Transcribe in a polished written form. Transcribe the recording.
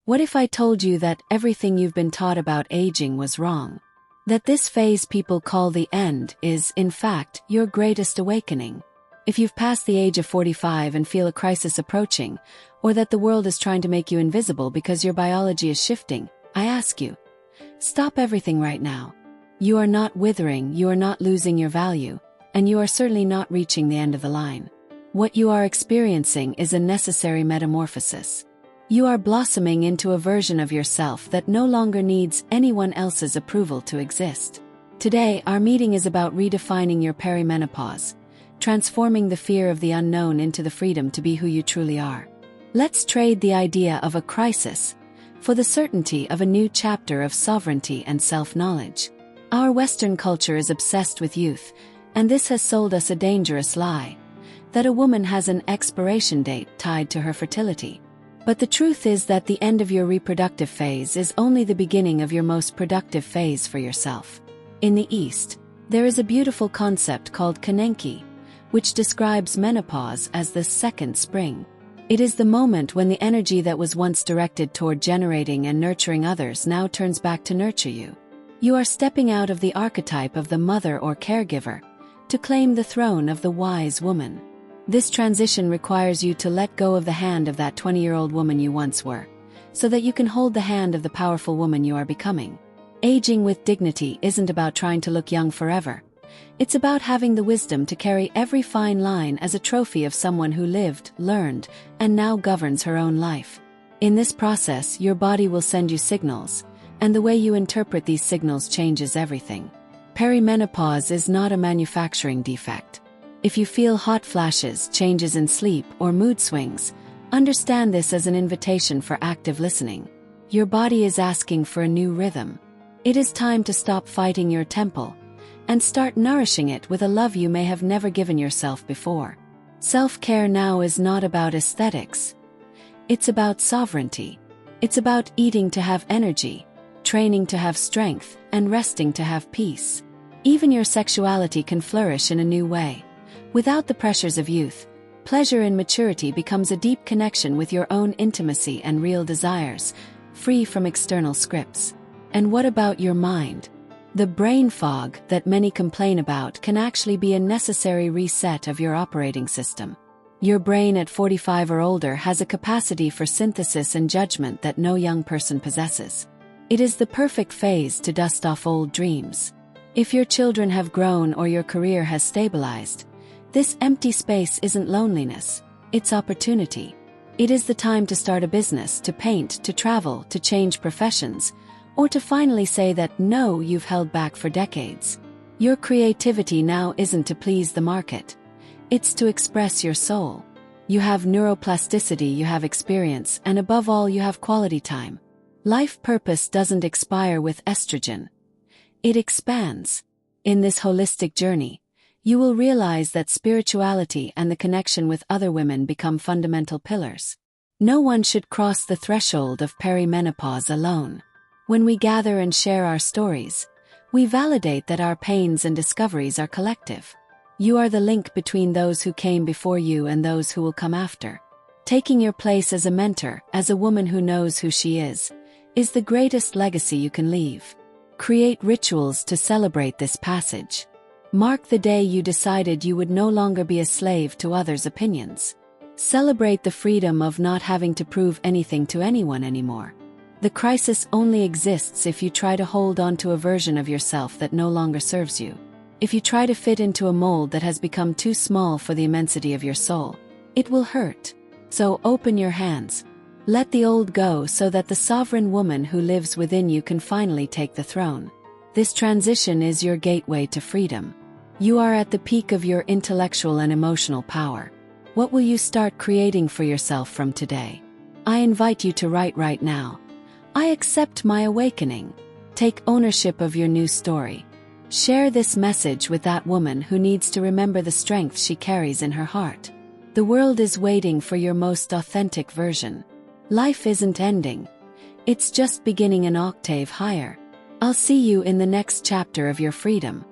What if I told you that everything you've been taught about aging was wrong? That this phase people call the end is, in fact, your greatest awakening? If you've passed the age of 45 and feel a crisis approaching, or that the world is trying to make you invisible because your biology is shifting, I ask you, stop everything right now. You are not withering, you are not losing your value, and you are certainly not reaching the end of the line. What you are experiencing is a necessary metamorphosis. You are blossoming into a version of yourself that no longer needs anyone else's approval to exist. Today, our meeting is about redefining your perimenopause, transforming the fear of the unknown into the freedom to be who you truly are. Let's trade the idea of a crisis for the certainty of a new chapter of sovereignty and self-knowledge. Our Western culture is obsessed with youth, and this has sold us a dangerous lie, that a woman has an expiration date tied to her fertility. But the truth is that the end of your reproductive phase is only the beginning of your most productive phase for yourself. In the East, there is a beautiful concept called kanenki, which describes menopause as the second spring. It is the moment when the energy that was once directed toward generating and nurturing others now turns back to nurture you. You are stepping out of the archetype of the mother or caregiver to claim the throne of the wise woman. This transition requires you to let go of the hand of that 20-year-old woman you once were, so that you can hold the hand of the powerful woman you are becoming. Aging with dignity isn't about trying to look young forever. It's about having the wisdom to carry every fine line as a trophy of someone who lived, learned, and now governs her own life. In this process, your body will send you signals, and the way you interpret these signals changes everything. Perimenopause is not a manufacturing defect. If you feel hot flashes, changes in sleep, or mood swings, understand this as an invitation for active listening. Your body is asking for a new rhythm. It is time to stop fighting your temple and start nourishing it with a love you may have never given yourself before. Self-care now is not about aesthetics. It's about sovereignty. It's about eating to have energy, training to have strength, and resting to have peace. Even your sexuality can flourish in a new way. Without the pressures of youth, pleasure in maturity becomes a deep connection with your own intimacy and real desires, free from external scripts. And what about your mind? The brain fog that many complain about can actually be a necessary reset of your operating system. Your brain at 45 or older has a capacity for synthesis and judgment that no young person possesses. It is the perfect phase to dust off old dreams. If your children have grown or your career has stabilized, this empty space isn't loneliness, it's opportunity. It is the time to start a business, to paint, to travel, to change professions, or to finally say that no, you've held back for decades. Your creativity now isn't to please the market. It's to express your soul. You have neuroplasticity, you have experience, and above all you have quality time. Life purpose doesn't expire with estrogen. It expands. In this holistic journey, you will realize that spirituality and the connection with other women become fundamental pillars. No one should cross the threshold of perimenopause alone. When we gather and share our stories, we validate that our pains and discoveries are collective. You are the link between those who came before you and those who will come after. Taking your place as a mentor, as a woman who knows who she is the greatest legacy you can leave. Create rituals to celebrate this passage. Mark the day you decided you would no longer be a slave to others' opinions. Celebrate the freedom of not having to prove anything to anyone anymore. The crisis only exists if you try to hold on to a version of yourself that no longer serves you. If you try to fit into a mold that has become too small for the immensity of your soul, it will hurt. So open your hands. Let the old go so that the sovereign woman who lives within you can finally take the throne. This transition is your gateway to freedom. You are at the peak of your intellectual and emotional power. What will you start creating for yourself from today? I invite you to write right now. I accept my awakening. Take ownership of your new story. Share this message with that woman who needs to remember the strength she carries in her heart. The world is waiting for your most authentic version. Life isn't ending. It's just beginning an octave higher. I'll see you in the next chapter of your freedom.